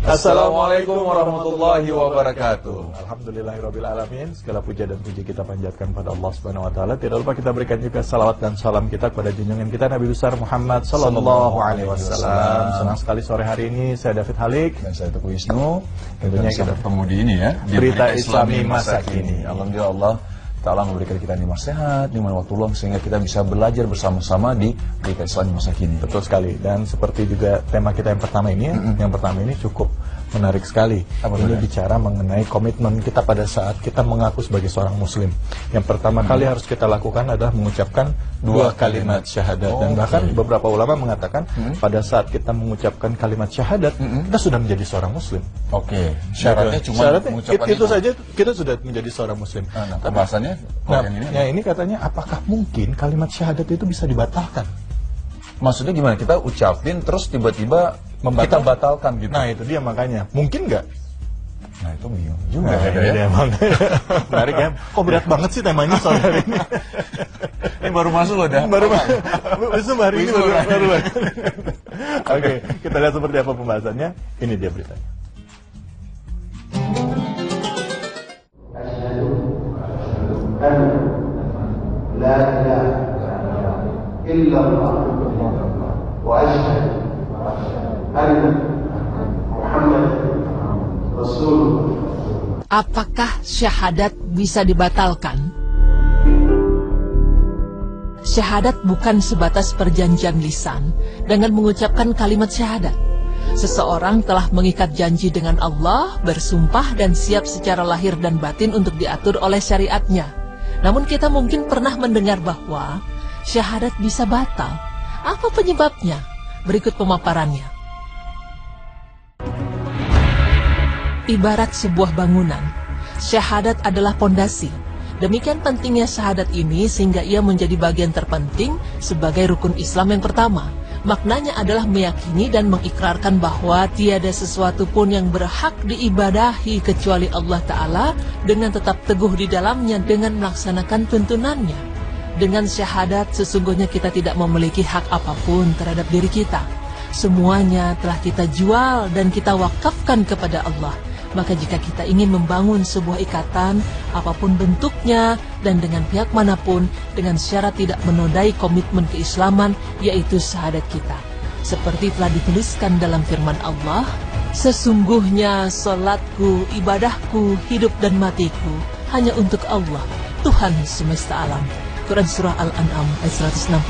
Assalamualaikum warahmatullahi wabarakatuh. Alhamdulillahirabbil alamin. Segala puja dan puji kita panjatkan pada Allah Subhanahu wa taala. Tidak lupa kita berikan juga salawat dan salam kita kepada junjungan kita Nabi besar Muhammad sallallahu alaihi wasallam. Senang sekali sore hari ini saya David Halik Dan saya Teguh Wisnu. Tentunya kita bertemu di ini ya, di Berita Islami Masa Kini. Alhamdulillah Allah Ta'ala memberikan kita nikmat sehat, nikmat waktu luang, sehingga kita bisa belajar bersama-sama di Berita Islami Masa Kini. Betul sekali. Dan seperti juga tema kita yang pertama ini, yang pertama ini cukup menarik sekali. Ini bicara mengenai komitmen kita pada saat kita mengaku sebagai seorang muslim. Yang pertama kali harus kita lakukan adalah mengucapkan dua kalimat syahadat. Dan bahkan beberapa ulama mengatakan pada saat kita mengucapkan kalimat syahadat, kita sudah menjadi seorang muslim. Syaratnya cuma mengucapkan itu saja kita sudah menjadi seorang muslim. Pembahasannya ini katanya apakah mungkin kalimat syahadat itu bisa dibatalkan? Maksudnya gimana? Kita ucapin terus tiba-tiba kita batalkan gitu. Nah itu dia makanya. Mungkin nggak? Nah itu bingung juga. Menarik ya. Kok berat banget sih temanya soal hari ini? Ini baru masuk loh dah. Baru hari ini baru. Oke, kita lihat seperti apa pembahasannya. Ini dia beritanya. La ilaha illallah wa asyhadu anna Muhammad Rasulullah. Apakah syahadat bisa dibatalkan? Syahadat bukan sebatas perjanjian lisan dengan mengucapkan kalimat syahadat. Seseorang telah mengikat janji dengan Allah, bersumpah dan siap secara lahir dan batin untuk diatur oleh syariatnya. Namun kita mungkin pernah mendengar bahwa syahadat bisa batal. Apa penyebabnya? Berikut pemaparannya. Ibarat sebuah bangunan, syahadat adalah pondasi. Demikian pentingnya syahadat ini sehingga ia menjadi bagian terpenting sebagai rukun Islam yang pertama. Maknanya adalah meyakini dan mengikrarkan bahwa tiada sesuatu pun yang berhak diibadahi kecuali Allah Ta'ala dengan tetap teguh di dalamnya dengan melaksanakan tuntunannya. Dengan syahadat sesungguhnya kita tidak memiliki hak apapun terhadap diri kita. Semuanya telah kita jual dan kita wakafkan kepada Allah. Maka jika kita ingin membangun sebuah ikatan, apapun bentuknya dan dengan pihak manapun, dengan syarat tidak menodai komitmen keislaman, yaitu syahadat kita. Seperti telah dituliskan dalam firman Allah, sesungguhnya salatku, ibadahku, hidup dan matiku hanya untuk Allah, Tuhan semesta alam. Quran Surah Al-An'am ayat 162.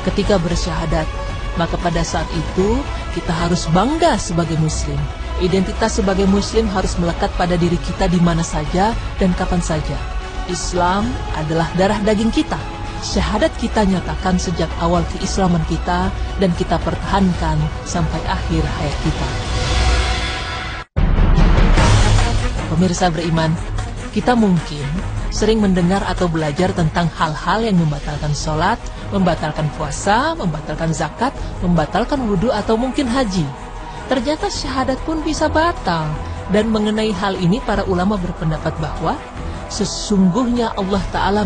Ketika bersyahadat, maka pada saat itu kita harus bangga sebagai muslim. Identitas sebagai muslim harus melekat pada diri kita di mana saja dan kapan saja. Islam adalah darah daging kita. Syahadat kita nyatakan sejak awal keislaman kita dan kita pertahankan sampai akhir hayat kita. Pemirsa beriman, kita mungkin sering mendengar atau belajar tentang hal-hal yang membatalkan sholat, membatalkan puasa, membatalkan zakat, membatalkan wudhu atau mungkin haji. Ternyata syahadat pun bisa batal. Dan mengenai hal ini para ulama berpendapat bahwa sesungguhnya Allah Ta'ala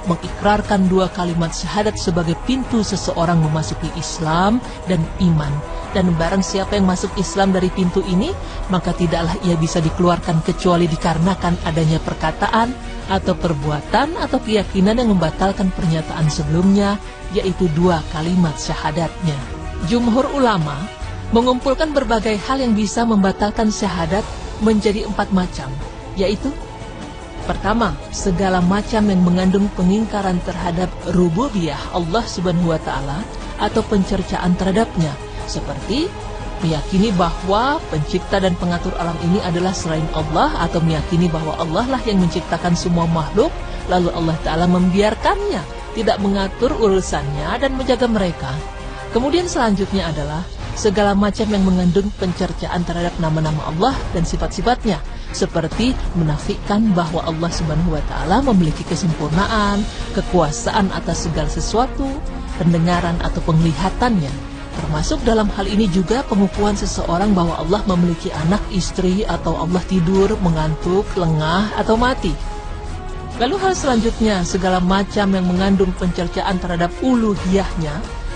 mengikrarkan dua kalimat syahadat sebagai pintu seseorang memasuki Islam dan iman. Dan barang siapa yang masuk Islam dari pintu ini, maka tidaklah ia bisa dikeluarkan kecuali dikarenakan adanya perkataan atau perbuatan atau keyakinan yang membatalkan pernyataan sebelumnya, yaitu dua kalimat syahadatnya. Jumhur ulama mengumpulkan berbagai hal yang bisa membatalkan syahadat menjadi 4 macam, yaitu pertama, segala macam yang mengandung pengingkaran terhadap rububiyah Allah Subhanahu wa Ta'ala atau pencercaan terhadapnya, seperti meyakini bahwa pencipta dan pengatur alam ini adalah selain Allah, atau meyakini bahwa Allah lah yang menciptakan semua makhluk, lalu Allah Ta'ala membiarkannya, tidak mengatur urusannya dan menjaga mereka. Kemudian selanjutnya adalah segala macam yang mengandung pencercaan terhadap nama-nama Allah dan sifat-sifatnya, seperti menafikan bahwa Allah Subhanahu wa Ta'ala memiliki kesempurnaan, kekuasaan atas segala sesuatu, pendengaran atau penglihatannya. Termasuk dalam hal ini juga pengukuhan seseorang bahwa Allah memiliki anak, istri, atau Allah tidur, mengantuk, lengah, atau mati. Lalu hal selanjutnya, segala macam yang mengandung pencercaan terhadap uluhiyahnya,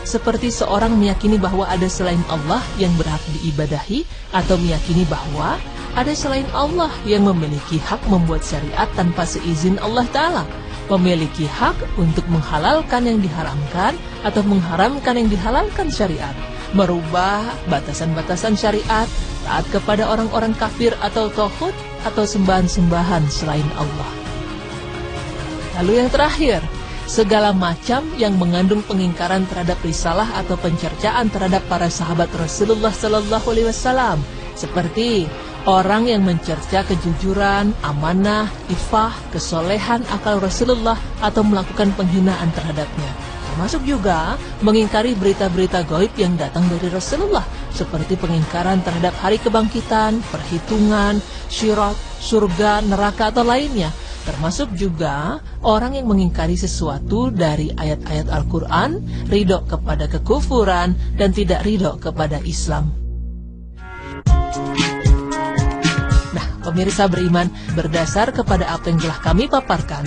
seperti seorang meyakini bahwa ada selain Allah yang berhak diibadahi, atau meyakini bahwa ada selain Allah yang memiliki hak membuat syariat tanpa seizin Allah Ta'ala, memiliki hak untuk menghalalkan yang diharamkan atau mengharamkan yang dihalalkan syariat, merubah batasan-batasan syariat, taat kepada orang-orang kafir atau tauhid atau sembahan-sembahan selain Allah. Lalu yang terakhir, segala macam yang mengandung pengingkaran terhadap risalah atau pencercaan terhadap para sahabat Rasulullah Sallallahu Alaihi Wasallam, seperti orang yang mencerca kejujuran, amanah, ifah, kesolehan akal Rasulullah atau melakukan penghinaan terhadapnya. Termasuk juga mengingkari berita-berita gaib yang datang dari Rasulullah, seperti pengingkaran terhadap hari kebangkitan, perhitungan, syirat, surga, neraka atau lainnya. Termasuk juga orang yang mengingkari sesuatu dari ayat-ayat Al-Quran, ridho kepada kekufuran, dan tidak ridho kepada Islam. Nah, pemirsa beriman, berdasar kepada apa yang telah kami paparkan,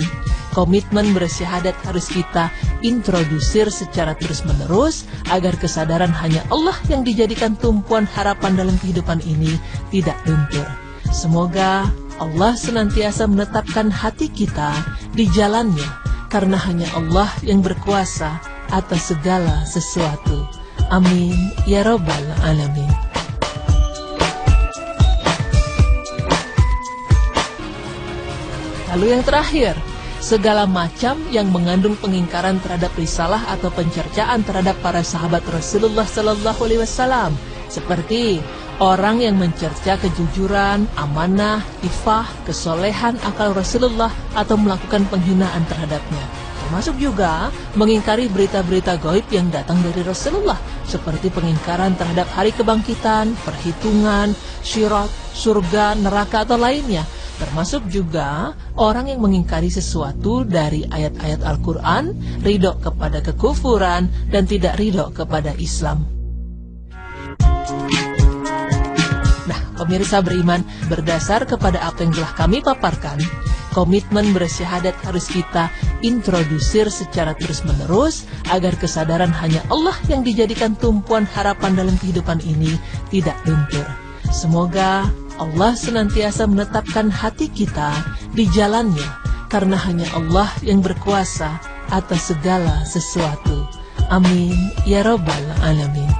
komitmen bersyahadat harus kita introdusir secara terus-menerus agar kesadaran hanya Allah yang dijadikan tumpuan harapan dalam kehidupan ini tidak luntur. Semoga Allah senantiasa menetapkan hati kita di jalannya, karena hanya Allah yang berkuasa atas segala sesuatu. Amin ya Rabbal Alamin. Lalu yang terakhir, segala macam yang mengandung pengingkaran terhadap risalah atau pencercaan terhadap para sahabat Rasulullah Sallallahu Alaihi Wasallam, seperti orang yang mencerca kejujuran, amanah, ifah, kesolehan akal Rasulullah atau melakukan penghinaan terhadapnya. Termasuk juga mengingkari berita-berita gaib yang datang dari Rasulullah, seperti pengingkaran terhadap hari kebangkitan, perhitungan, syirat, surga, neraka atau lainnya. Termasuk juga orang yang mengingkari sesuatu dari ayat-ayat Al-Quran, ridho kepada kekufuran, dan tidak ridho kepada Islam. Nah, pemirsa beriman, berdasar kepada apa yang telah kami paparkan, komitmen bersyahadat harus kita introdusir secara terus-menerus agar kesadaran hanya Allah yang dijadikan tumpuan harapan dalam kehidupan ini tidak luntur. Semoga Allah senantiasa menetapkan hati kita di jalannya, karena hanya Allah yang berkuasa atas segala sesuatu. Amin ya Rabbal Alamin.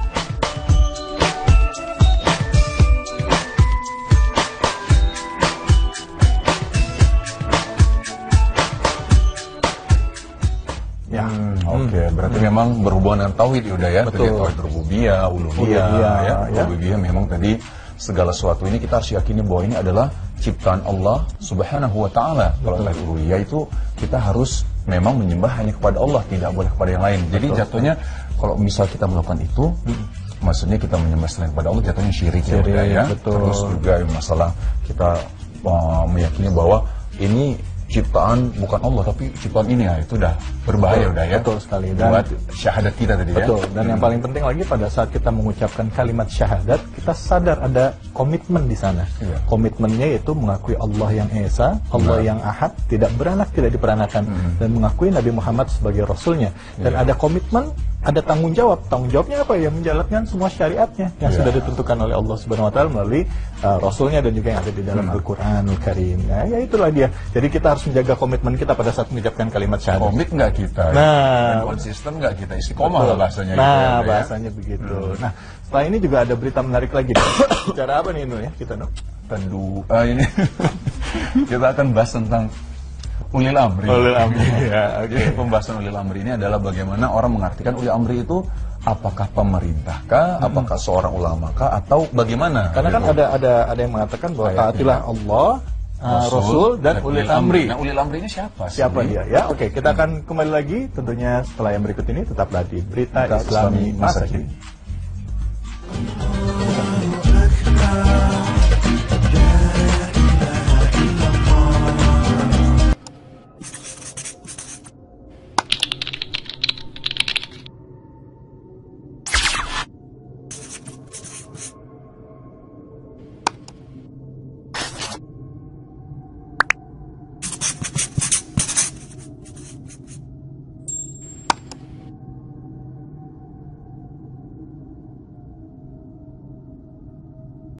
Ya, oke. Berarti memang berhubungan dengan tauhid ya udah ya. Betul. Tauhid rububiyah, uluhiyah, ya. Rububiyah memang tadi segala sesuatu ini kita harus yakini bahwa ini adalah ciptaan Allah Subhanahu wa Ta'ala. Kalau tauhid uluhiyah itu kita harus memang menyembah hanya kepada Allah, tidak boleh kepada yang lain. Jadi jatuhnya kalau misal kita melakukan itu, maksudnya kita menyembah selain kepada Allah, jatuhnya syirik ya. Terus juga masalah kita meyakini bahwa ini ciptaan bukan Allah tapi ciptaan ini ya, itu udah berbahaya udah ya. Betul sekali. Dan buat syahadat kita tadi ya. Betul. Dan yang paling penting lagi pada saat kita mengucapkan kalimat syahadat, kita sadar ada komitmen di sana. Iya. Komitmennya yaitu mengakui Allah yang Esa, Allah yang Ahad, tidak beranak, tidak diperanakan, dan mengakui Nabi Muhammad sebagai Rasulnya. Dan ada komitmen, ada tanggung jawab. Tanggung jawabnya apa? Ya menjalankan semua syariatnya yang sudah ditentukan oleh Allah Subhanahu Wa Taala melalui Rasulnya dan juga yang ada di dalam Al-Quranul Karim. Ya itulah dia. Jadi kita harus menjaga komitmen kita pada saat mengucapkan kalimat syahadat. Komit nggak kita? Nah, dan konsisten nggak kita? Istiqomah lah bahasanya. Nah, gitu, ya, bahasanya begitu. Nah, setelah ini juga ada berita menarik lagi. Bicara apa nih Nur ya kita Nur? Ini kita akan bahas tentang ulil amri. Ulil amri. Ya, Jadi pembahasan ulil amri ini adalah bagaimana orang mengartikan ulil amri itu apakah pemerintahkah, apakah seorang ulamakah, atau bagaimana? Karena kan ada yang mengatakan bahwa taatilah Allah, Rasul dan ulil amri. Nah, ulil amri ini siapa sih? Siapa dia? Ya, oke. Kita akan kembali lagi tentunya setelah yang berikut ini. Tetaplah di Berita Islami Masa Kini.